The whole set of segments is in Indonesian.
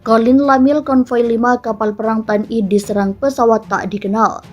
Colin Lamil konvoi 5 kapal perang TNI diserang pesawat tak dikenal.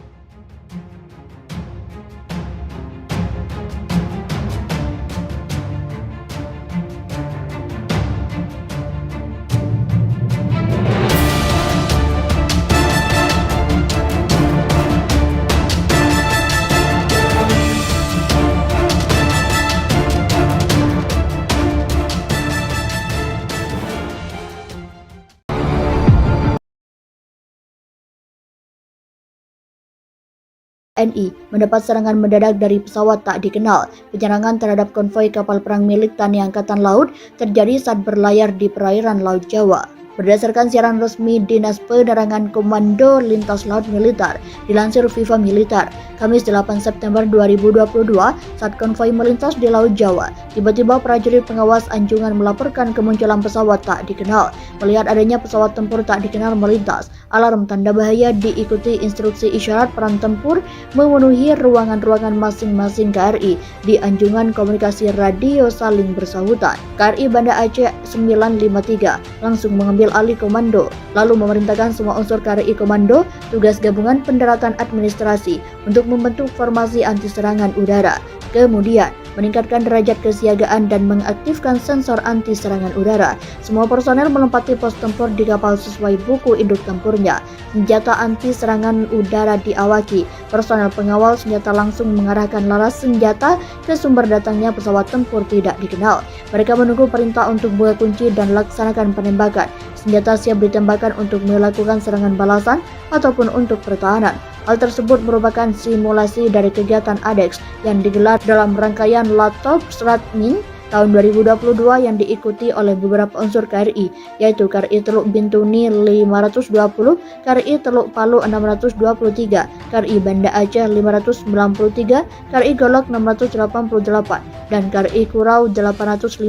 TNI mendapat serangan mendadak dari pesawat tak dikenal. Penyerangan terhadap konvoi kapal perang milik TNI Angkatan Laut terjadi saat berlayar di perairan Laut Jawa. Berdasarkan siaran resmi Dinas Penerangan Komando Lintas Laut Militer, dilansir Viva Militer, Kamis 8 September 2022, saat konvoi melintas di Laut Jawa, tiba-tiba prajurit pengawas anjungan melaporkan kemunculan pesawat tak dikenal. Melihat adanya pesawat tempur tak dikenal melintas, alarm tanda bahaya diikuti instruksi isyarat peran tempur memenuhi ruangan-ruangan masing-masing KRI di anjungan komunikasi radio saling bersahutan. KRI Banda Aceh 953 langsung mengambil alih komando, lalu memerintahkan semua unsur KRI Komando, tugas gabungan pendaratan administrasi untuk membentuk formasi anti serangan udara. Kemudian, meningkatkan derajat kesiagaan dan mengaktifkan sensor anti serangan udara. Semua personel melempati pos tempur di kapal sesuai buku induk tempurnya. Senjata anti serangan udara diawaki. Personel pengawal senjata langsung mengarahkan laras senjata ke sumber datangnya pesawat tempur tidak dikenal. Mereka menunggu perintah untuk buka kunci dan laksanakan penembakan. Senjata siap ditembakkan untuk melakukan serangan balasan ataupun untuk pertahanan. Hal tersebut merupakan simulasi dari kegiatan ADEX yang digelar dalam rangkaian Latop Stratmin tahun 2022 yang diikuti oleh beberapa unsur KRI, yaitu KRI Teluk Bintuni 520, KRI Teluk Palu 623, KRI Banda Aceh 593, KRI Golok 688, dan KRI Kurau 856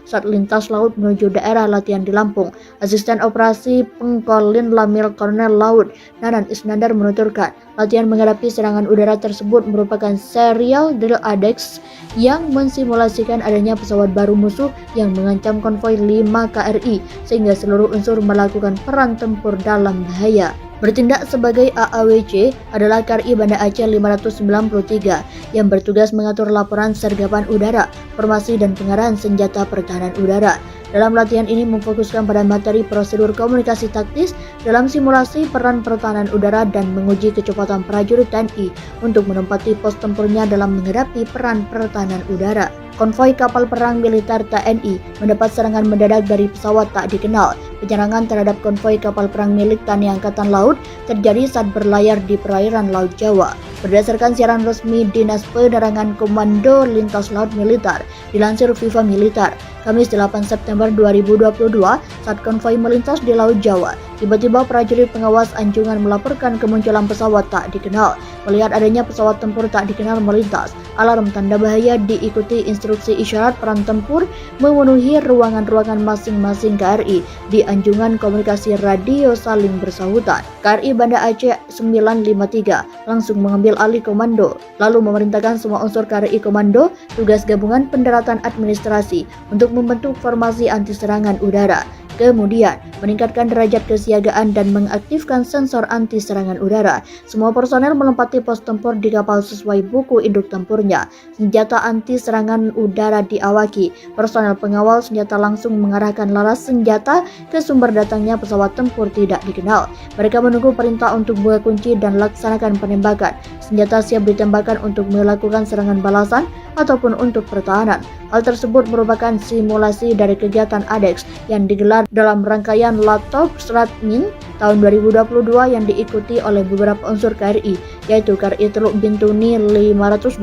saat lintas laut menuju daerah latihan di Lampung. Asisten Operasi Pengkolin Lamil Kolonel Laut Nanan Isnandar menuturkan, latihan menghadapi serangan udara tersebut merupakan serial drill ADEX yang mensimulasikan adanya pesawat baru musuh yang mengancam konvoi 5 KRI sehingga seluruh unsur melakukan peran tempur dalam bahaya. Bertindak sebagai AAWC adalah KRI Banda Aceh 593 yang bertugas mengatur laporan sergapan udara, formasi dan pengarahan senjata pertahanan udara. Dalam latihan ini memfokuskan pada materi prosedur komunikasi taktis dalam simulasi peran pertahanan udara dan menguji kecepatan prajurit TNI untuk menempati pos tempurnya dalam menghadapi peran pertahanan udara. Konvoi kapal perang militer TNI mendapat serangan mendadak dari pesawat tak dikenal. Penyerangan terhadap konvoi kapal perang milik TNI Angkatan Laut terjadi saat berlayar di perairan Laut Jawa. Berdasarkan siaran resmi Dinas Penerangan Komando Lintas Laut Militer, dilansir Viva Militer, Kamis 8 September 2022, saat konvoi melintas di Laut Jawa, tiba-tiba prajurit pengawas anjungan melaporkan kemunculan pesawat tak dikenal. Melihat adanya pesawat tempur tak dikenal melintas, alarm tanda bahaya diikuti instruksi isyarat peran tempur memenuhi ruangan-ruangan masing-masing KRI di anjungan komunikasi radio saling bersahutan. KRI Banda Aceh 953 langsung mengambil alih komando, lalu memerintahkan semua unsur KRI Komando, tugas gabungan pendaratan administrasi untuk membentuk formasi anti serangan udara. Kemudian, meningkatkan derajat kesiagaan dan mengaktifkan sensor anti serangan udara. Semua personel melempati pos tempur di kapal sesuai buku induk tempurnya. Senjata anti serangan udara diawaki. Personel pengawal senjata langsung mengarahkan laras senjata ke sumber datangnya pesawat tempur tidak dikenal. Mereka menunggu perintah untuk buka kunci dan laksanakan penembakan. Senjata siap ditembakkan untuk melakukan serangan balasan ataupun untuk pertahanan. Hal tersebut merupakan simulasi dari kegiatan ADEX yang digelar dalam rangkaian Latop Stratmin tahun 2022 yang diikuti oleh beberapa unsur KRI, yaitu KRI Teluk Bintuni 520,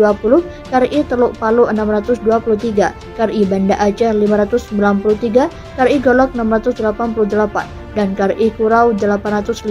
KRI Teluk Palu 623, KRI Banda Aceh 593, KRI Golok 688, dan KRI Kurau 856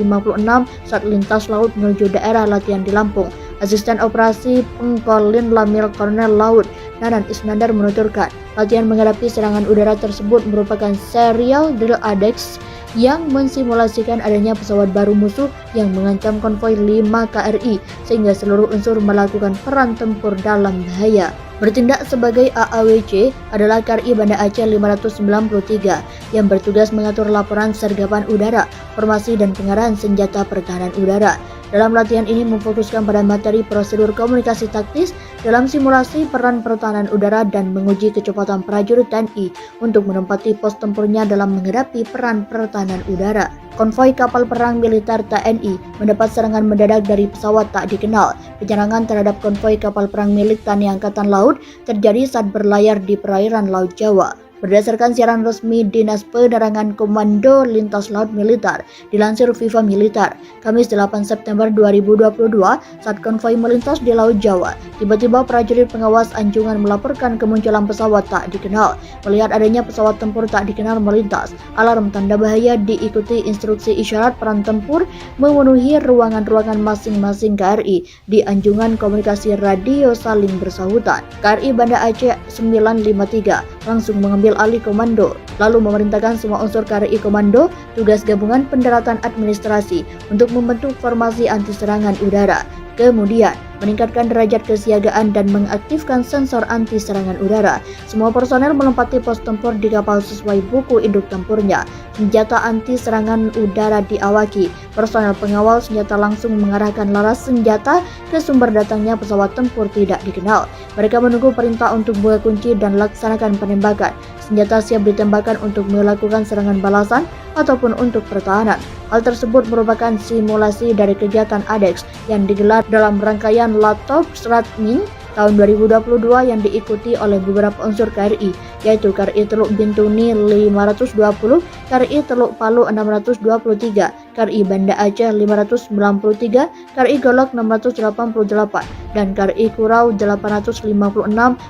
saat lintas laut menuju daerah latihan di Lampung. Asisten Operasi Pengkolin Lamil Kolonel Laut Nanan Isnandar menuturkan, latihan menghadapi serangan udara tersebut merupakan serial drill ADEX yang mensimulasikan adanya pesawat baru musuh yang mengancam konvoi 5 KRI sehingga seluruh unsur melakukan peran tempur dalam bahaya. Bertindak sebagai AAWC adalah KRI Banda Aceh 593 yang bertugas mengatur laporan sergapan udara, formasi dan pengarahan senjata pertahanan udara. Dalam latihan ini memfokuskan pada materi prosedur komunikasi taktis dalam simulasi peran pertahanan udara dan menguji kecepatan prajurit TNI untuk menempati pos tempurnya dalam menghadapi peran pertahanan udara. Konvoi kapal perang militer TNI mendapat serangan mendadak dari pesawat tak dikenal. Penyerangan terhadap konvoi kapal perang milik TNI Angkatan Laut terjadi saat berlayar di perairan Laut Jawa. Berdasarkan siaran resmi Dinas Penerangan Komando Lintas Laut Militer, dilansir Viva Militer, Kamis 8 September 2022, saat konvoi melintas di Laut Jawa, tiba-tiba prajurit pengawas Anjungan melaporkan kemunculan pesawat tak dikenal. Melihat adanya pesawat tempur tak dikenal melintas, alarm tanda bahaya diikuti instruksi isyarat peran tempur memenuhi ruangan-ruangan masing-masing KRI di Anjungan komunikasi radio saling bersahutan. KRI Banda Aceh 953 langsung mengambil alih komando, lalu memerintahkan semua unsur KRI Komando tugas gabungan pendaratan administrasi untuk membentuk formasi anti serangan udara. Kemudian meningkatkan derajat kesiagaan dan mengaktifkan sensor anti serangan udara. Semua personel melempati pos tempur di kapal sesuai buku induk tempurnya. Senjata anti serangan udara diawaki. Personel pengawal senjata langsung mengarahkan laras senjata ke sumber datangnya pesawat tempur tidak dikenal. Mereka menunggu perintah untuk buka kunci dan laksanakan penembakan. Senjata siap ditembakkan untuk melakukan serangan balasan ataupun untuk pertahanan. Hal tersebut merupakan simulasi dari kegiatan ADEX yang digelar dalam rangkaian Latop Stratmin tahun 2022 yang diikuti oleh beberapa unsur KRI, yaitu KRI Teluk Bintuni 520, KRI Teluk Palu 623, KRI Banda Aceh 593, KRI Golok 688, dan KRI Kurau 856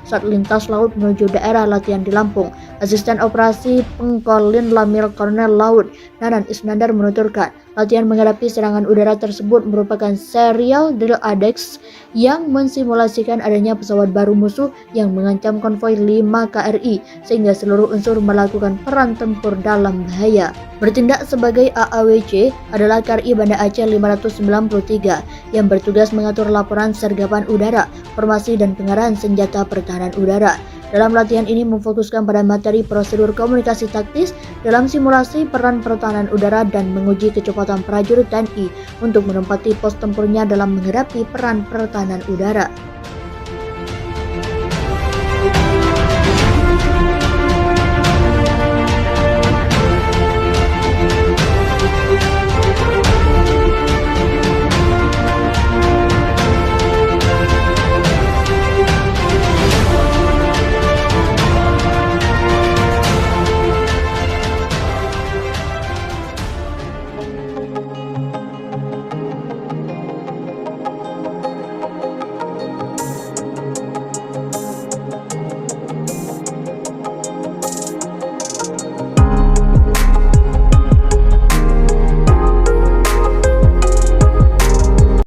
saat lintas laut menuju daerah latihan di Lampung. Asisten Operasi Pengkolin Lamil Kolonel Laut Nanan Isnandar menuturkan, latihan menghadapi serangan udara tersebut merupakan serial drill ADEX yang mensimulasikan adanya pesawat baru musuh yang mengancam konvoi 5 KRI sehingga seluruh unsur melakukan peran tempur dalam bahaya. Bertindak sebagai AAWC adalah KRI Banda Aceh 593 yang bertugas mengatur laporan sergapan udara, formasi dan pengarahan senjata pertahanan udara. Dalam latihan ini memfokuskan pada materi prosedur komunikasi taktis dalam simulasi peran pertahanan udara dan menguji kecepatan prajurit TNI untuk menempati pos tempurnya dalam menghadapi peran pertahanan udara.